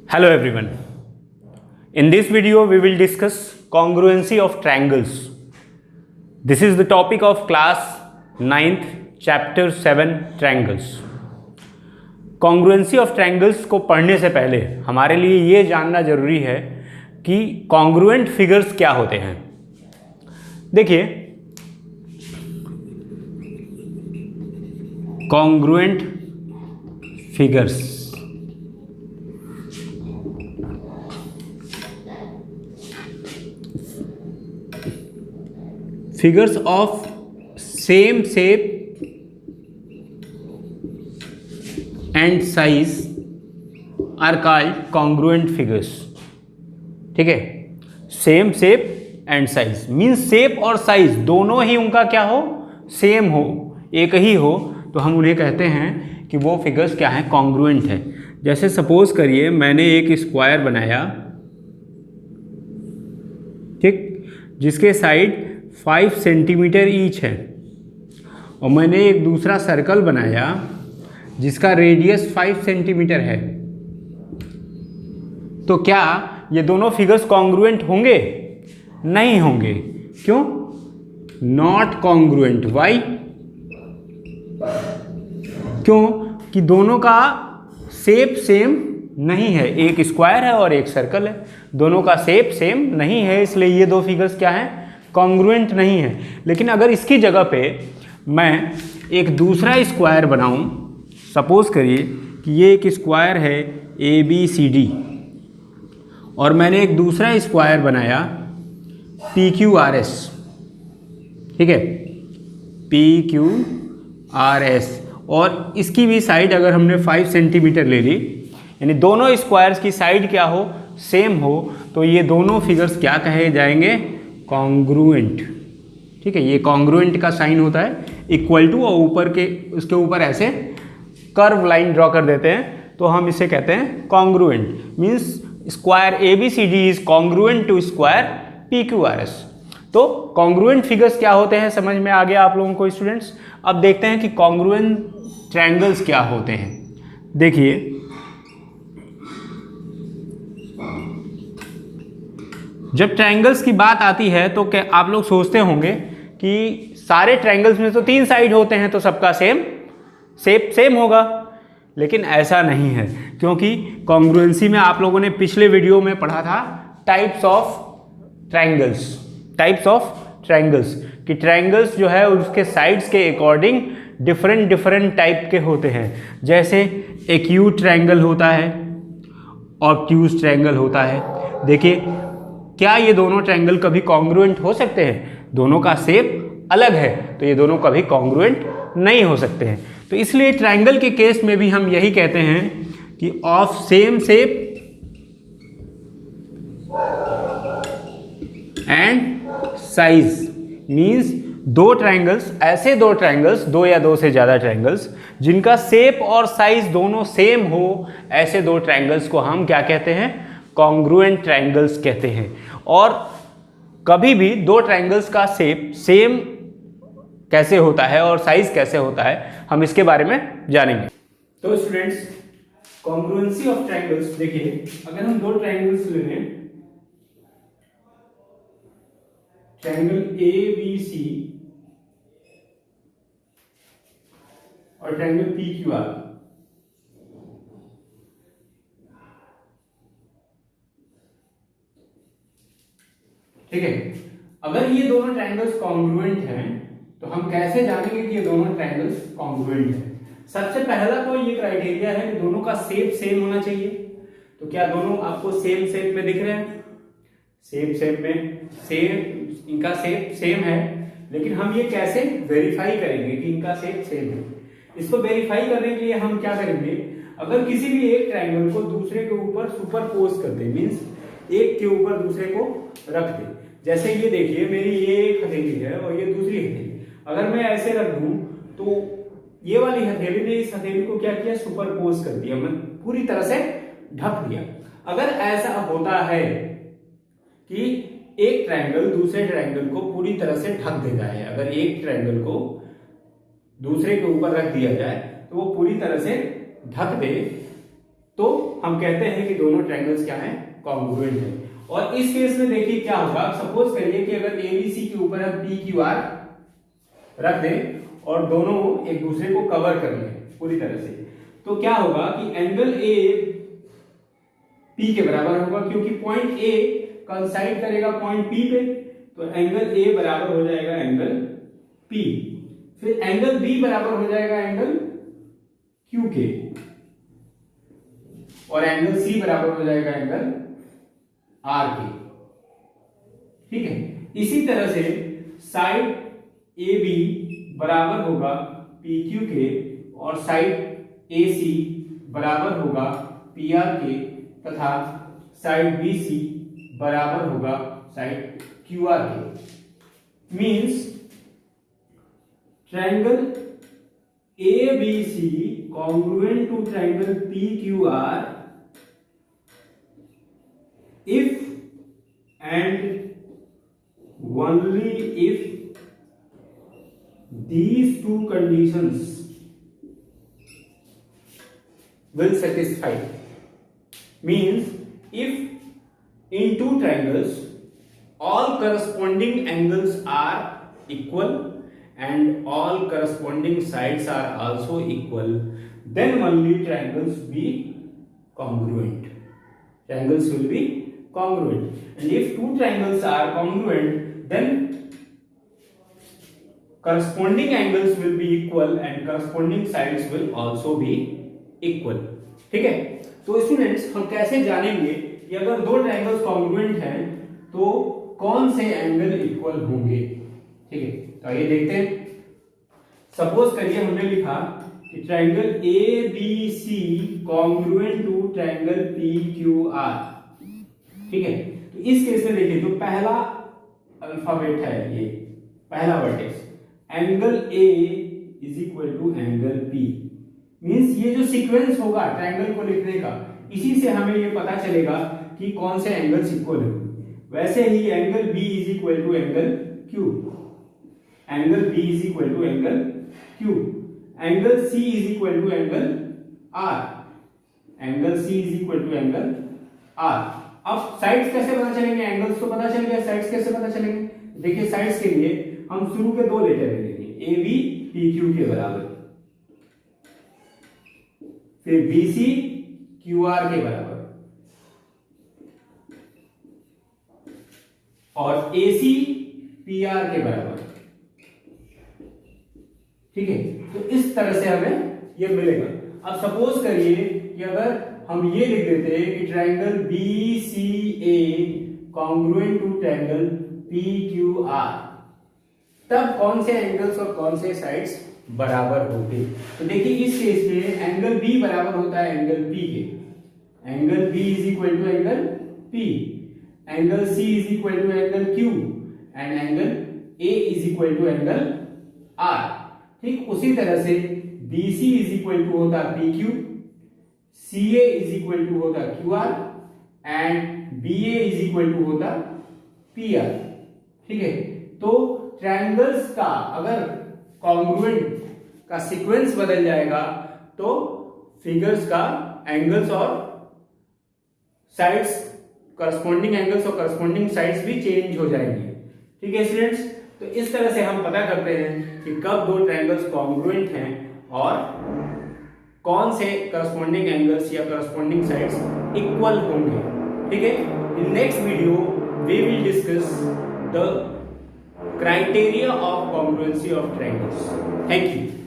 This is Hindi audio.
Hello everyone. In this video we will discuss congruency of triangles. This is the topic of class 9th chapter 7 triangles. Congruency of triangles को पढ़ने से पहले हमारे लिए ये जानना जरूरी है कि congruent figures क्या होते हैं। देखिए, congruent figures figures of same shape and size are called congruent figures. ठीक है, same shape and size means shape और साइज दोनों ही उनका क्या हो, सेम हो, एक ही हो, तो हम उन्हें कहते हैं कि वो फिगर्स क्या हैं, कॉन्ग्रुएंट है। जैसे सपोज करिए मैंने एक स्क्वायर बनाया, ठीक, जिसके साइड 5 सेंटीमीटर ईच है, और मैंने एक दूसरा सर्कल बनाया जिसका रेडियस 5 सेंटीमीटर है, तो क्या ये दोनों फिगर्स कॉन्ग्रुएंट होंगे? नहीं होंगे। क्यों? Not congruent. वाई? क्यों कि दोनों का शेप सेम नहीं है, एक स्क्वायर है और एक सर्कल है, दोनों का शेप सेम नहीं है, इसलिए ये दो फिगर्स क्या हैं, कॉन्ग्रुएंट नहीं है। लेकिन अगर इसकी जगह पे मैं एक दूसरा स्क्वायर बनाऊं, सपोज करिए कि ये एक स्क्वायर है ABCD, और मैंने एक दूसरा स्क्वायर बनाया PQRS, ठीक है, PQRS, और इसकी भी साइड अगर हमने 5 सेंटीमीटर ले ली, यानी दोनों स्क्वायर्स की साइड क्या हो, सेम हो, तो ये दोनों फिगर्स क्या कहे जाएंगे, कॉन्ग्रुएंट। ठीक है, ये कॉन्ग्रुएंट का साइन होता है इक्वल टू, और ऊपर के उसके ऊपर ऐसे कर्व लाइन ड्रॉ कर देते हैं, तो हम इसे कहते हैं congruent. Means square ABCD is congruent to square PQRS। तो कॉन्ग्रुएंट फिगर्स क्या होते हैं समझ में आ गया आप लोगों को स्टूडेंट्स। अब देखते हैं कि कॉन्ग्रुएंट ट्रायंगल्स क्या होते हैं। देखिए, जब ट्रायंगल्स की बात आती है तो क्या आप लोग सोचते होंगे कि सारे ट्रायंगल्स में तो 3 साइड होते हैं, तो सबका शेप सेम होगा, लेकिन ऐसा नहीं है, क्योंकि कॉन्ग्रुएंसी में आप लोगों ने पिछले वीडियो में पढ़ा था टाइप्स ऑफ ट्रायंगल्स कि ट्रायंगल्स जो है उसके साइड्स के अकॉर्डिंग डिफरेंट टाइप के होते हैं। जैसे एक्यूट ट्रायंगल होता है, ऑब्ट्यूज ट्रायंगल होता है। देखिए, क्या ये दोनों ट्रायंगल कभी कॉन्ग्रुएंट हो सकते हैं? दोनों का शेप अलग है, तो ये दोनों कभी कॉन्ग्रुएंट नहीं हो सकते हैं। तो इसलिए ट्रायंगल के केस में भी हम यही कहते हैं कि of same shape and size, means दो ट्रायंगल्स, दो या दो से ज़्यादा ट्रायंगल्स जिनका शेप और साइज दोनों सेम हो, ऐसे दो ट्रायंगल्स को हम क्या कहते हैं, कॉन्ग्रुएंट ट्रायंगल्स कहते हैं। और कभी भी दो ट्रायंगल्स का शेप सेम कैसे होता है और साइज कैसे होता है, हम इसके बारे में जानेंगे। तो स्टूडेंट्स, कॉन्ग्रुएंसी ऑफ ट्रायंगल्स, देखिए अगर हम दो ट्रायंगल्स ले लें, ट्रायंगल ABC और ट्रायंगल PQR, ठीक है, अगर ये दोनों ट्रायंगल्स कॉन्ग्रुएंट हैं तो हम कैसे जानेंगे कि ये दोनों ट्रायंगल्स कॉन्ग्रुएंट हैं? सबसे पहला तो ये क्राइटेरिया है कि दोनों का शेप सेम होना चाहिए। तो क्या दोनों आपको सेम शेप में दिख रहे हैं? शेप में सेम, इनका शेप सेम है, लेकिन हम ये कैसे वेरीफाई करेंगे कि इनका शेप सेम है? इसको वेरीफाई करने के लिए हम क्या करेंगे, अगर किसी भी एक ट्रायंगल को दूसरे के ऊपर सुपरपोज कर दे, मीन्स एक के ऊपर दूसरे को रख दे। जैसे ये देखिए, मेरी ये एक हथेली है और ये दूसरी हथेली, अगर मैं ऐसे रख दूं तो ये वाली हथेली ने इस हथेली को क्या किया, सुपरपोज कर दिया, मतलब पूरी तरह से ढक दिया। अगर ऐसा होता है कि एक ट्रायंगल दूसरे ट्रायंगल को पूरी तरह से ढक देता है, अगर एक ट्रायंगल को दूसरे के ऊपर रख दिया जाए तो वो पूरी तरह से ढक दे, तो हम कहते हैं कि दोनों ट्रायंगल्स क्या हैं, कॉन्ग्रुएंट है। और इस केस में देखिए क्या होगा, सपोज करिए कि अगर एबीसी के ऊपर हम पी क्यू आर रख दें और दोनों एक दूसरे को कवर कर लें पूरी तरह से, तो क्या होगा कि एंगल ए पी के बराबर होगा, क्योंकि पॉइंट ए कंसाइड करेगा पॉइंट पी पे, तो एंगल ए बराबर हो जाएगा एंगल पी। फिर एंगल बी बराबर हो जाएगा एंगल क्यू के, और एंगल सी बराबर हो जाएगा एंगल आर के। ठीक है, इसी तरह से साइड ए बी बराबर होगा पी क्यू के, और साइड ए सी बराबर होगा पी आर के, तथा साइड बी सी बराबर होगा साइड क्यू आर के। Means triangle A B C congruent to triangle P Q R if and only if these two conditions will satisfy. Means if in two triangles all corresponding angles are equal and all corresponding sides are also equal, then only triangles be congruent. Triangles will be congruent, and if two triangles are congruent, then corresponding angles will be equal and corresponding sides will also be equal. ठीक है, तो स्टूडेंट्स हम कैसे जानेंगे कि अगर दो ट्रायंगल्स कॉन्ग्रुएंट हैं तो कौन से एंगल इक्वल होंगे? ठीक है, तो आइए देखते हैं। सपोज करिए हमने लिखा कि triangle A B C congruent to triangle P Q R. ठीक है, तो इस केस में देखिए जो पहला अल्फाबेट है, ये पहला vertex, angle A is equal to angle P. Means ये जो सीक्वेंस होगा ट्रायंगल को लिखने का, इसी से हमें ये पता चलेगा कि कौन से एंगल्स इक्वल हैं। वैसे ही angle B is equal to angle Q, angle B is equal to angle Q, angle C is equal to angle R, angle C is equal to angle R. अब साइड्स कैसे पता चलेंगे? एंगल्स तो पता चल गया, साइड्स कैसे पता चलेंगे? देखिए साइड्स के लिए हम शुरू के दो लेटर ले लेंगे, ए बी पी क्यू के बराबर, फिर बी सी क्यू आर के बराबर, और ए सी पी आर के बराबर। ठीक है, तो इस तरह से हमें ये मिलेगा। अब सपोज करिए कि अगर हम ये लिख देते हैं कि triangle B C A congruent to triangle P Q R, तब कौन से एंगल्स और कौन से साइड्स बराबर होते? तो देखिए इस केस में एंगल बी बराबर होता है एंगल पी के, angle B is equal to angle P, angle C is equal to angle Q, and angle A is equal to angle R. ठीक उसी तरह से BC इज इक्वल टू होता PQ, CA is equal to होता QR, and BA is equal to होता PR। ठीक है, तो ट्रायंगल्स का अगर कॉन्ग्रुएंट का सीक्वेंस बदल जाएगा तो फिगर्स का एंगल्स और साइड्स, करस्पॉन्डिंग एंगल्स और करस्पॉन्डिंग साइड्स भी चेंज हो जाएंगे। ठीक है स्टूडेंट्स, तो इस तरह से हम पता करते हैं कि कब दो ट्रायंगल्स कॉन्ग्रुएंट हैं और कौन से करस्पॉन्डिंग एंगल्स या करस्पॉन्डिंग साइड्स इक्वल होंगे। ठीक है, in next video we will discuss the criteria of congruency of triangles. Thank you.